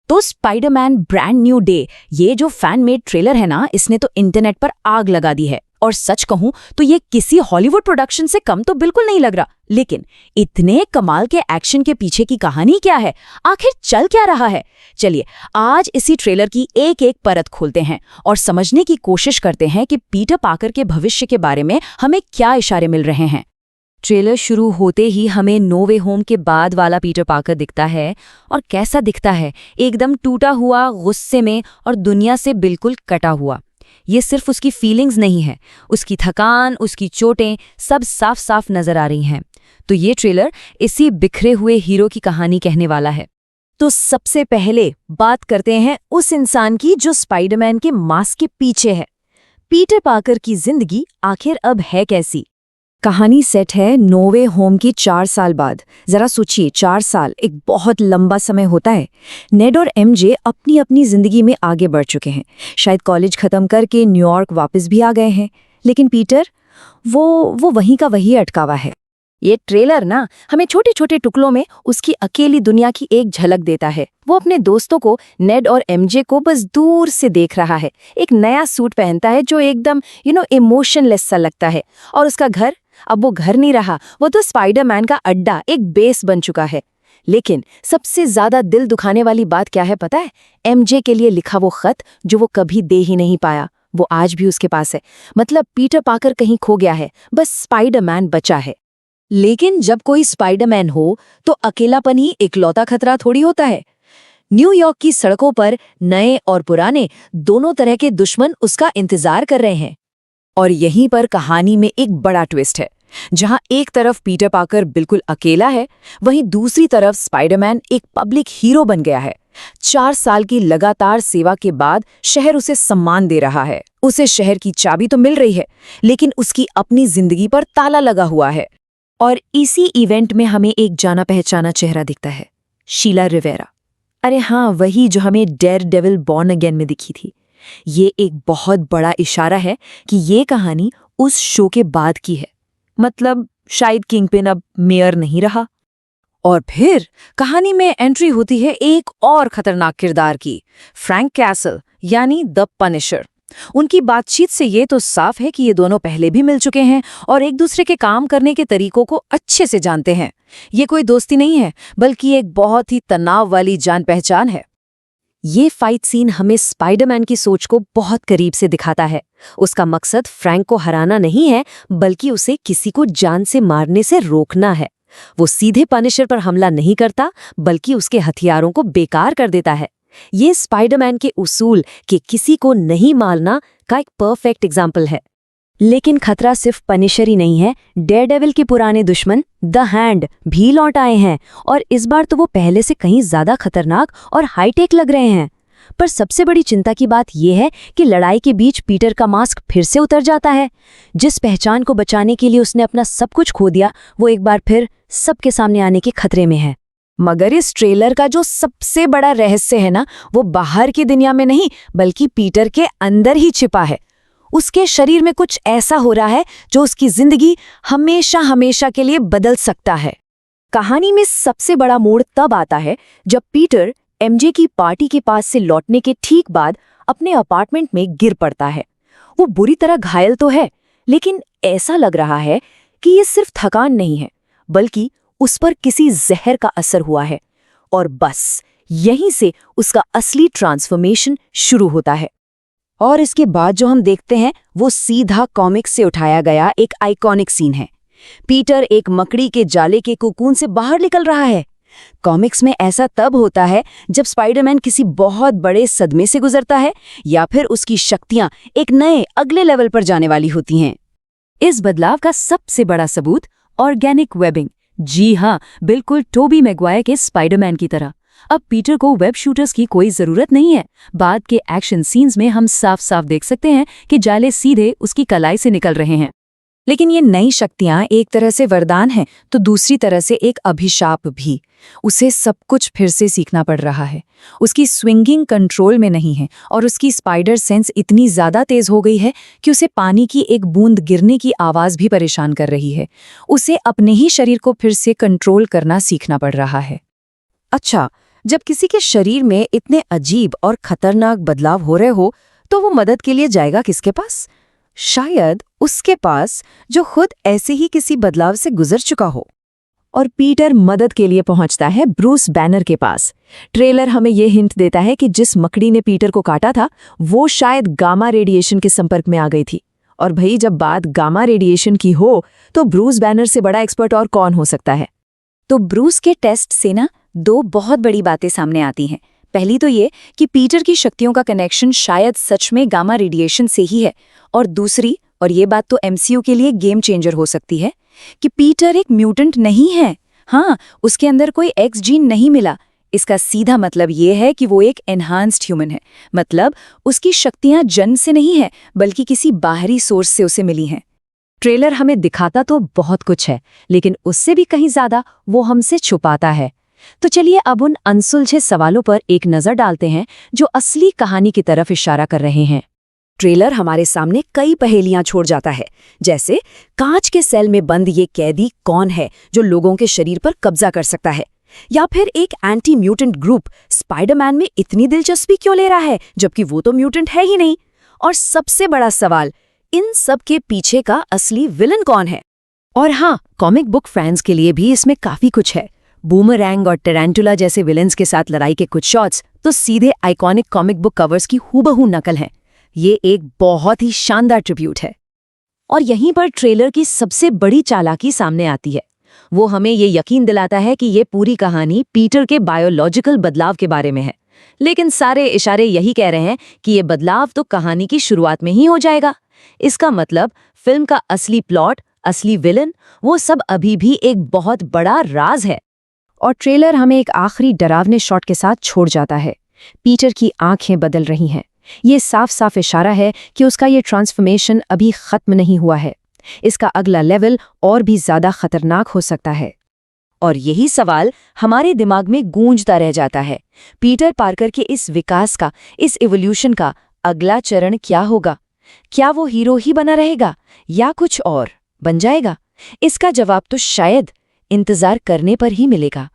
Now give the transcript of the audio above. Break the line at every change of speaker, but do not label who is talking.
तो Spiderman brand new day, ये जो फैन मेड ट्रेलर है ना, इसने तो इंटरनेट पर आग लगा दी है। और सच कहूं तो ये किसी हॉलीवुड प्रोडक्शन से कम तो बिल्कुल नहीं लग रहा। लेकिन इतने कमाल के एक्शन के पीछे की कहानी क्या है, आखिर चल क्या रहा है? चलिए आज इसी ट्रेलर की एक एक परत खोलते हैं और समझने की कोशिश करते हैं कि पीटर पार्कर के भविष्य के बारे में हमें क्या इशारे मिल रहे हैं। ट्रेलर शुरू होते ही हमें नो वे होम के बाद वाला पीटर पार्कर दिखता है। और कैसा दिखता है? एकदम टूटा हुआ, गुस्से में और दुनिया से बिल्कुल कटा हुआ। ये सिर्फ उसकी फीलिंग्स नहीं है, उसकी थकान, उसकी चोटें सब साफ साफ नजर आ रही हैं। तो ये ट्रेलर इसी बिखरे हुए हीरो की कहानी कहने वाला है। तो सबसे पहले बात करते हैं उस इंसान की जो स्पाइडरमैन के मास्क के पीछे है। पीटर पार्कर की जिंदगी आखिर अब है कैसी? कहानी सेट है नो वे होम की 4 साल बाद। जरा सोचिए, 4 साल एक बहुत लंबा समय होता है। नेड और एमजे अपनी अपनी जिंदगी में आगे बढ़ चुके हैं, शायद कॉलेज खत्म करके न्यूयॉर्क वापस भी आ गए हैं। लेकिन पीटर वो वहीं का वही अटका हुआ है। ये ट्रेलर ना हमें छोटे छोटे टुकड़ों में उसकी अकेली दुनिया की एक झलक देता है। वो अपने दोस्तों को, नेड और एमजे को बस दूर से देख रहा है। एक नया सूट पहनता है जो एकदम इमोशनलेस सा लगता है। और उसका घर, अब वो घर नहीं रहा, वो तो स्पाइडरमैन का अड्डा, एक बेस बन चुका है। लेकिन सबसे ज्यादा दिल दुखाने वाली बात क्या है पता है? एमजे के लिए लिखा वो खत जो वो कभी दे ही नहीं पाया, वो आज भी उसके पास है। मतलब पीटर पार्कर कहीं खो गया है, बस स्पाइडरमैन बचा है। लेकिन जब कोई स्पाइडरमैन हो तो अकेलापन ही इकलौता खतरा थोड़ी होता है। न्यूयॉर्क की सड़कों पर नए और पुराने दोनों तरह के दुश्मन उसका इंतजार कर रहे हैं। और यहीं पर कहानी में एक बड़ा ट्विस्ट है। जहां एक तरफ पीटर पार्कर बिल्कुल अकेला है, वहीं दूसरी तरफ स्पाइडरमैन एक पब्लिक हीरो बन गया है। 4 साल की लगातार सेवा के बाद शहर उसे सम्मान दे रहा है। उसे शहर की चाबी तो मिल रही है, लेकिन उसकी अपनी जिंदगी पर ताला लगा हुआ है। और इसी इवेंट में हमें एक जाना पहचाना चेहरा दिखता है, शीला रिवेरा। अरे हाँ, वही जो हमें डेयरडेविल बॉर्न अगेन में दिखी थी। ये एक बहुत बड़ा इशारा है कि ये कहानी उस शो के बाद की है। मतलब शायद किंगपिन अब मेयर नहीं रहा। और फिर कहानी में एंट्री होती है एक और खतरनाक किरदार की, फ्रैंक कैसल यानी द पनिशर। उनकी बातचीत से ये तो साफ है कि ये दोनों पहले भी मिल चुके हैं और एक दूसरे के काम करने के तरीकों को अच्छे से जानते हैं। ये कोई दोस्ती नहीं है, बल्कि एक बहुत ही तनाव वाली जान पहचान है। ये फाइट सीन हमें स्पाइडरमैन की सोच को बहुत करीब से दिखाता है। उसका मकसद फ्रैंक को हराना नहीं है, बल्कि उसे किसी को जान से मारने से रोकना है। वो सीधे पनिशर पर हमला नहीं करता, बल्कि उसके हथियारों को बेकार कर देता है। ये स्पाइडरमैन के उसूल कि किसी को नहीं मारना का एक परफेक्ट एग्जाम्पल है। लेकिन खतरा सिर्फ पनिशर ही नहीं है, डेयरडेविल के पुराने दुश्मन द हैंड भी लौट आए हैं। और इस बार तो वो पहले से कहीं ज्यादा खतरनाक और हाईटेक लग रहे हैं। पर सबसे बड़ी चिंता की बात यह है कि लड़ाई के बीच पीटर का मास्क फिर से उतर जाता है। जिस पहचान को बचाने के लिए उसने अपना सब कुछ खो दिया, वो एक बार फिर सबके सामने आने के खतरे में है। मगर इस ट्रेलर का जो सबसे बड़ा रहस्य है ना, वो बाहर की दुनिया में नहीं, बल्कि पीटर के अंदर ही छिपा है। उसके शरीर में कुछ ऐसा हो रहा है जो उसकी जिंदगी हमेशा हमेशा के लिए बदल सकता है। कहानी में सबसे बड़ा मोड़ तब आता है जब पीटर एमजे की पार्टी के पास से लौटने के ठीक बाद अपने अपार्टमेंट में गिर पड़ता है। वो बुरी तरह घायल तो है, लेकिन ऐसा लग रहा है कि ये सिर्फ थकान नहीं है, बल्कि उस पर किसी जहर का असर हुआ है। और बस यहीं से उसका असली ट्रांसफॉर्मेशन शुरू होता है। और इसके बाद जो हम देखते हैं वो सीधा कॉमिक्स से उठाया गया एक आइकॉनिक सीन है। पीटर एक मकड़ी के जाले के कोकून से बाहर निकल रहा है। कॉमिक्स में ऐसा तब होता है जब स्पाइडरमैन किसी बहुत बड़े सदमे से गुजरता है या फिर उसकी शक्तियां एक नए अगले लेवल पर जाने वाली होती हैं। इस बदलाव का सबसे बड़ा सबूत ऑर्गेनिक वेबिंग। जी हाँ, बिल्कुल टोबी मैगवायर के स्पाइडरमैन की तरह। अब पीटर को वेब शूटर्स की कोई जरूरत नहीं है। बाद के एक्शन सीन्स में हम साफ साफ देख सकते हैं कि जाले सीधे उसकी कलाई से निकल रहे हैं। लेकिन ये नई शक्तियां एक तरह से वरदान हैं, तो दूसरी तरह से एक अभिशाप भी। उसे सब कुछ फिर से सीखना पड़ रहा है। उसकी स्विंगिंग कंट्रोल में नहीं है और उसकी स्पाइडर सेंस इतनी ज्यादा तेज हो गई है कि उसे पानी की एक बूंद गिरने की आवाज भी परेशान कर रही है। उसे अपने ही शरीर को फिर से कंट्रोल करना सीखना पड़ रहा है। अच्छा, जब किसी के शरीर में इतने अजीब और खतरनाक बदलाव हो रहे हो तो वो मदद के लिए जाएगा किसके पास? शायद उसके पास जो खुद ऐसे ही किसी बदलाव से गुजर चुका हो। और पीटर मदद के लिए पहुंचता है ब्रूस बैनर के पास। ट्रेलर हमें ये हिंट देता है कि जिस मकड़ी ने पीटर को काटा था वो शायद गामा रेडिएशन के संपर्क में आ गई थी। और भई जब बात गामा रेडिएशन की हो तो ब्रूस बैनर से बड़ा एक्सपर्ट और कौन हो सकता है? तो ब्रूस के टेस्ट से ना दो बहुत बड़ी बातें सामने आती हैं। पहली तो ये कि पीटर की शक्तियों का कनेक्शन शायद सच में गामा रेडिएशन से ही है, और दूसरी, और ये बात तो एमसीयू के लिए गेम चेंजर हो सकती है, कि पीटर एक म्यूटेंट नहीं है। हाँ, उसके अंदर कोई एक्स जीन नहीं मिला। इसका सीधा मतलब ये है कि वो एक एनहांस्ड ह्यूमन है, मतलब उसकी शक्तियां जन्म से नहीं है बल्कि किसी बाहरी सोर्स से उसे मिली हैं। ट्रेलर हमें दिखाता तो बहुत कुछ है, लेकिन उससे भी कहीं ज्यादा वो हमसे छुपाता है। तो चलिए अब उन अनसुलझे सवालों पर एक नजर डालते हैं जो असली कहानी की तरफ इशारा कर रहे हैं। ट्रेलर हमारे सामने कई पहेलियां छोड़ जाता है, जैसे कांच के सेल में बंद ये कैदी कौन है जो लोगों के शरीर पर कब्जा कर सकता है, या फिर एक एंटी म्यूटेंट ग्रुप स्पाइडरमैन में इतनी दिलचस्पी क्यों ले रहा है जबकि वो तो म्यूटेंट है ही नहीं। और सबसे बड़ा सवाल, इन सब के पीछे का असली विलन कौन है? और हाँ, कॉमिक बुक फैंस के लिए भी इसमें काफी कुछ है। बूमरैंग और टेरेंटुला जैसे विलेंस के साथ लड़ाई के कुछ शॉट्स तो सीधे आइकॉनिक कॉमिक बुक कवर्स की हूबहू नकल हैं। ये एक बहुत ही शानदार ट्रिब्यूट है। और यहीं पर ट्रेलर की सबसे बड़ी चालाकी सामने आती है। वो हमें ये यकीन दिलाता है कि ये पूरी कहानी पीटर के बायोलॉजिकल बदलाव के बारे में है, लेकिन सारे इशारे यही कह रहे हैं कि ये बदलाव तो कहानी की शुरुआत में ही हो जाएगा। इसका मतलब फिल्म का असली प्लॉट, असली विलन, वो सब अभी भी एक बहुत बड़ा राज है। और ट्रेलर हमें एक आखिरी डरावने शॉट के साथ छोड़ जाता है। पीटर की आंखें बदल रही हैं। ये साफ साफ इशारा है कि उसका ये ट्रांसफॉर्मेशन अभी खत्म नहीं हुआ है। इसका अगला लेवल और भी ज्यादा खतरनाक हो सकता है। और यही सवाल हमारे दिमाग में गूंजता रह जाता है। पीटर पार्कर के इस विकास का, इस इवोल्यूशन का अगला चरण क्या होगा? क्या वो हीरो ही बना रहेगा या कुछ और बन जाएगा? इसका जवाब तो शायद इंतजार करने पर ही मिलेगा।